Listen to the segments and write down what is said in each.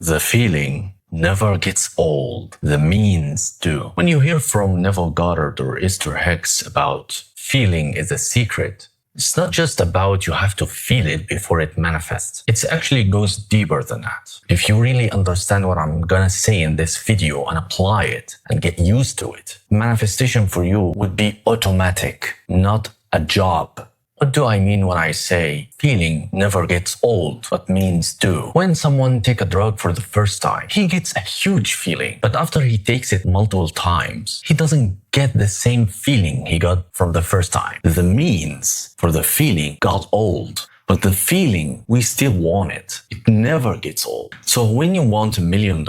The feeling never gets old. The means do. When you hear from Neville Goddard or Abraham Hicks about feeling is a secret, it's not just about you have to feel it before it manifests. It actually goes deeper than that. If you really understand what I'm gonna say in this video and apply it and get used to it, manifestation for you would be automatic, not a job. What do I mean when I say feeling never gets old, but means do? When someone takes a drug for the first time, he gets a huge feeling, but after he takes it multiple times, he doesn't get the same feeling he got from the first time. The means for the feeling got old, but the feeling, we still want it. It never gets old. So when you want $1 million,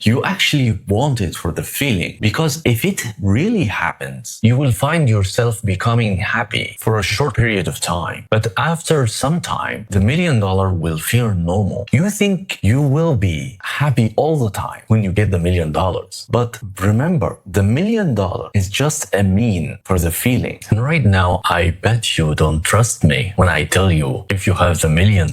you actually want it for the feeling, because if it really happens, you will find yourself becoming happy for a short period of time. But after some time, the $1 million will feel normal. You think you will be happy all the time when you get the $1 million. But remember, the $1 million is just a mean for the feeling. And right now, I bet you don't trust me when I tell you, if you have the $1 million,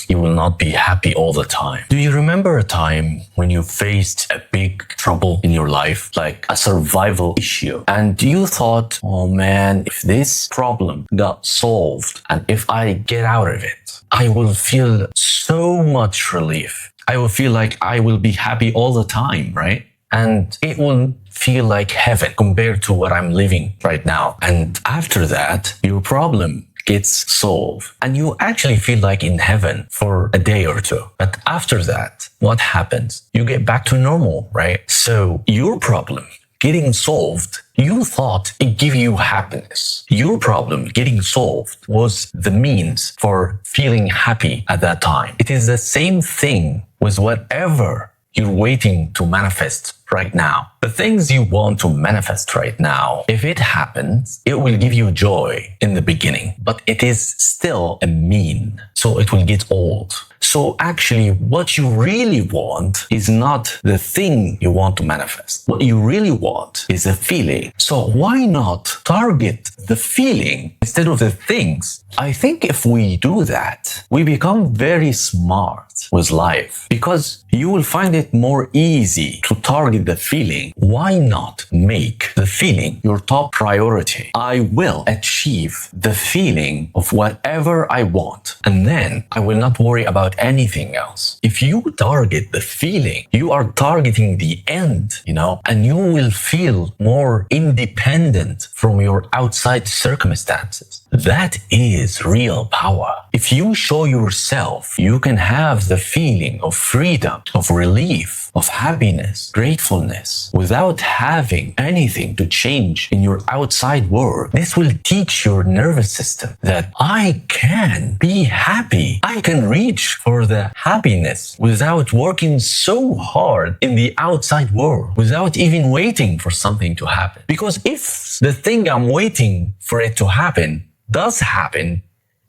you will not be happy all the time. Do you remember a time when you faced a big trouble in your life, like a survival issue, and you thought, oh man, if this problem got solved and if I get out of it, I will feel so much relief. I will feel like I will be happy all the time, right? And it will feel like heaven compared to what I'm living right now. And after that, your problem gets solved and you actually feel like in heaven for a day or two. But after that, what happens? You get back to normal, right? So your problem getting solved, you thought it gave you happiness. Your problem getting solved was the means for feeling happy at that time. It is the same thing with whatever you're waiting to manifest right now. The things you want to manifest right now, if it happens, it will give you joy in the beginning, but it is still a mean, so it will get old. So actually, what you really want is not the thing you want to manifest. What you really want is a feeling. So why not target the feeling instead of the things? I think if we do that, we become very smart with life, because you will find it more easy to target the feeling. Why not make the feeling your top priority? I will achieve the feeling of whatever I want, and then I will not worry about anything else. If you target the feeling, you are targeting the end, and you will feel more independent from your outside circumstances. That is real power. If you show yourself you can have the feeling of freedom, of relief, of happiness, gratefulness, without having anything to change in your outside world, this will teach your nervous system that I can be happy. I can reach for the happiness without working so hard in the outside world, without even waiting for something to happen. Because if the thing I'm waiting for it to happen does happen,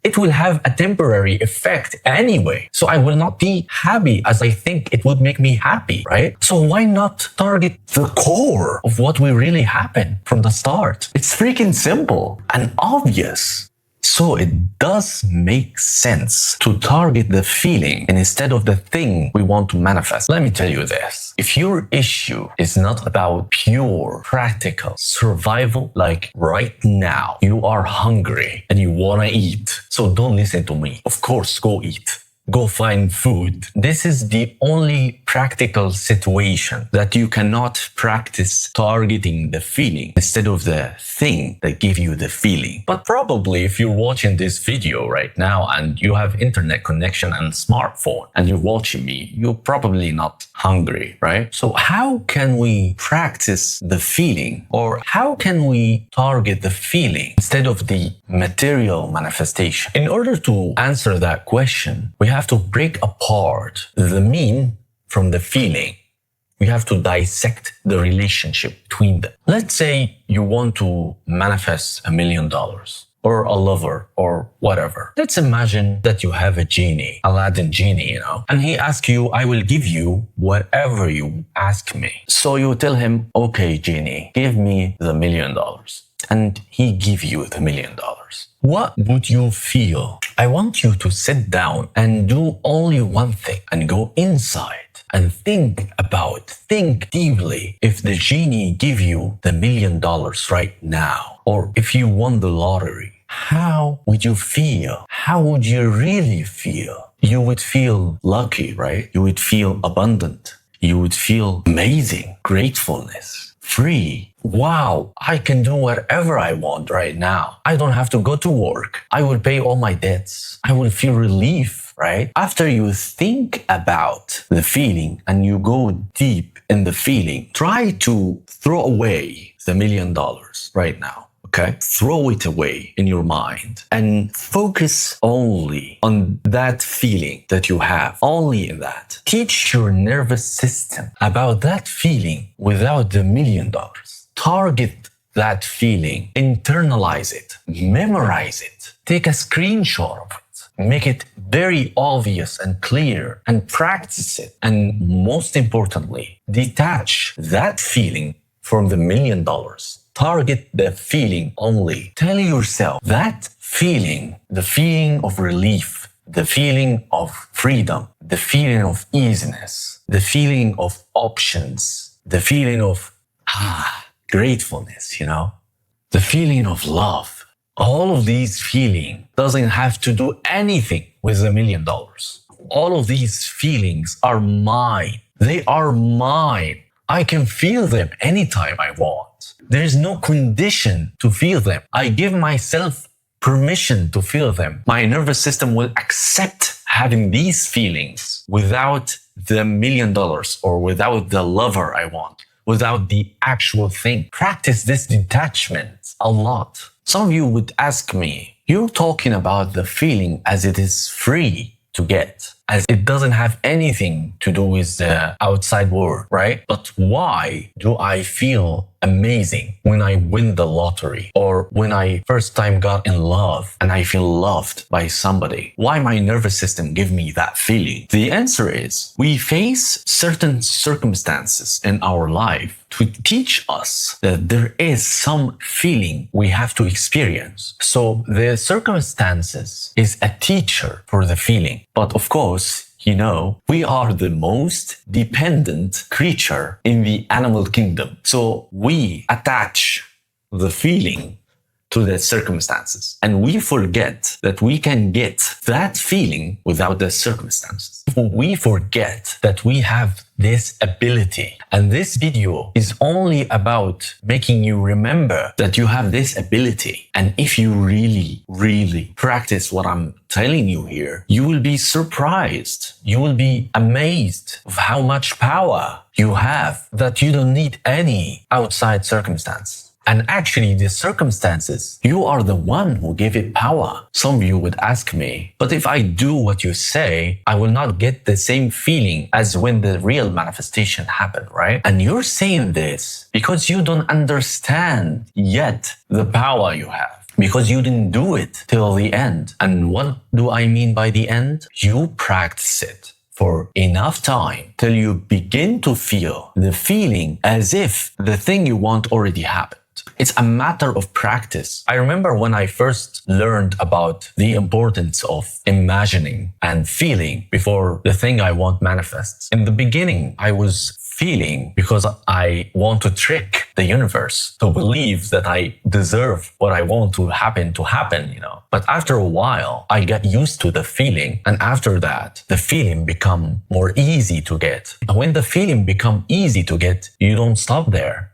it will have a temporary effect anyway. So I will not be happy as I think it would make me happy, right? So why not target the core of what will really happen from the start? It's freaking simple and obvious. So it does make sense to target the feeling instead of the thing we want to manifest. Let me tell you this. If your issue is not about pure, practical survival, like right now, you are hungry and you want to eat. So don't listen to me. Of course, go eat. Go find food. This is the only practical situation that you cannot practice targeting the feeling instead of the thing that gives you the feeling. But probably if you're watching this video right now and you have internet connection and smartphone and you're watching me, you're probably not hungry, right? So how can we practice the feeling, or how can we target the feeling instead of the material manifestation? In order to answer that question, we have to break apart the mean from the feeling. We have to dissect the relationship between them. Let's say you want to manifest $1 million or a lover or whatever. Let's imagine that you have a genie, Aladdin genie, and he asks you, I will give you whatever you ask me. So you tell him, okay, genie, give me the $1 million. And he give you the $1 million. What would you feel? I want you to sit down and do only one thing and go inside and think deeply. If the genie give you the $1 million right now, or if you won the lottery, how would you feel? How would you really feel? You would feel lucky, right? You would feel abundant. You would feel amazing, gratefulness, free. Wow, I can do whatever I want right now. I don't have to go to work. I will pay all my debts. I will feel relief, right? After you think about the feeling and you go deep in the feeling, try to throw away the $1 million right now. Okay? Throw it away in your mind and focus only on that feeling that you have. Only in that. Teach your nervous system about that feeling without the $1 million. Target that feeling. Internalize it. Memorize it. Take a screenshot of it. Make it very obvious and clear and practice it. And most importantly, detach that feeling from the $1 million. Target the feeling only. Tell yourself that feeling, the feeling of relief, the feeling of freedom, the feeling of easiness, the feeling of options, the feeling of gratefulness, the feeling of love. All of these feelings doesn't have to do anything with $1 million. All of these feelings are mine. They are mine. I can feel them anytime I want. There is no condition to feel them. I give myself permission to feel them. My nervous system will accept having these feelings without the $1 million or without the lover I want, without the actual thing. Practice this detachment a lot. Some of you would ask me, you're talking about the feeling as it is free to get, as it doesn't have anything to do with the outside world, right? But why do I feel amazing when I win the lottery or when I first time got in love and I feel loved by somebody? Why my nervous system give me that feeling? The answer is we face certain circumstances in our life to teach us that there is some feeling we have to experience. So the circumstances is a teacher for the feeling. But of course, we are the most dependent creature in the animal kingdom. So we attach the feeling to the circumstances. And we forget that we can get that feeling without the circumstances. We forget that we have this ability. And this video is only about making you remember that you have this ability. And if you really, really practice what I'm telling you here, you will be surprised. You will be amazed of how much power you have, that you don't need any outside circumstance. And actually, the circumstances, you are the one who gave it power. Some of you would ask me, but if I do what you say, I will not get the same feeling as when the real manifestation happened, right? And you're saying this because you don't understand yet the power you have, because you didn't do it till the end. And what do I mean by the end? You practice it for enough time till you begin to feel the feeling as if the thing you want already happened. It's a matter of practice. I remember when I first learned about the importance of imagining and feeling before the thing I want manifests. In the beginning, I was feeling because I want to trick the universe to believe that I deserve what I want to happen, But after a while, I got used to the feeling. And after that, the feeling become more easy to get. And when the feeling become easy to get, you don't stop there.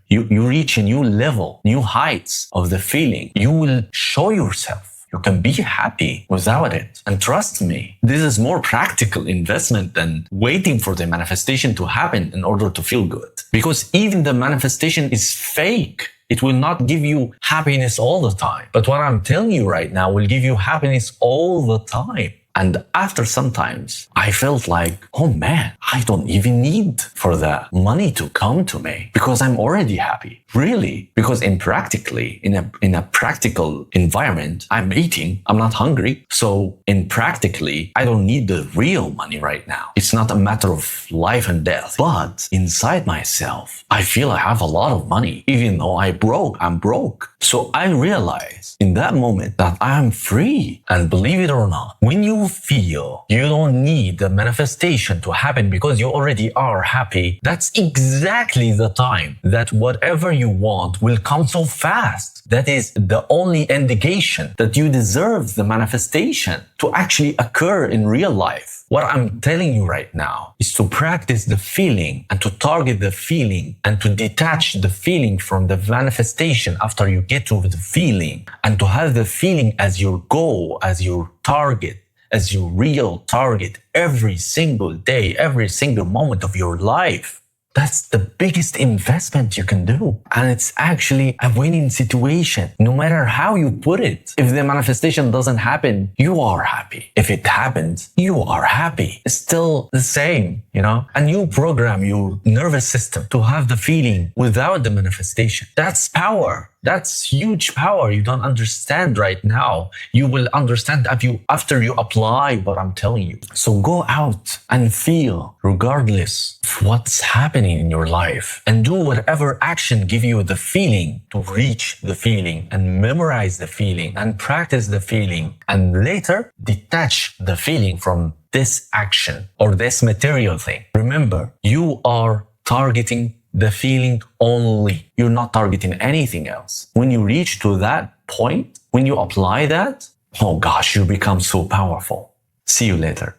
You reach a new level, new heights of the feeling. You will show yourself. You can be happy without it. And trust me, this is more practical investment than waiting for the manifestation to happen in order to feel good. Because even the manifestation is fake. It will not give you happiness all the time. But what I'm telling you right now will give you happiness all the time. And after sometimes, I felt like, oh man, I don't even need for the money to come to me because I'm already happy. Really? Because in a practical environment, I'm eating, I'm not hungry. So practically, I don't need the real money right now. It's not a matter of life and death. But inside myself, I feel I have a lot of money. Even though I'm broke. So I realized in that moment that I am free. And believe it or not, when you you feel you don't need the manifestation to happen because you already are happy, that's exactly the time that whatever you want will come so fast. That is the only indication that you deserve the manifestation to actually occur in real life. What I'm telling you right now is to practice the feeling and to target the feeling and to detach the feeling from the manifestation after you get to the feeling, and to have the feeling as your goal, as your target, as your real target every single day, every single moment of your life. That's the biggest investment you can do. And it's actually a winning situation, no matter how you put it. If the manifestation doesn't happen, you are happy. If it happens, you are happy. It's still the same, you know? And you program your nervous system to have the feeling without the manifestation. That's power. That's huge power you don't understand right now. You will understand after you apply what I'm telling you. So go out and feel regardless of what's happening in your life, and do whatever action give you the feeling to reach the feeling and memorize the feeling and practice the feeling, and later detach the feeling from this action or this material thing. Remember, you are targeting the feeling only. You're not targeting anything else. When you reach to that point, when you apply that, oh gosh, you become so powerful. See you later.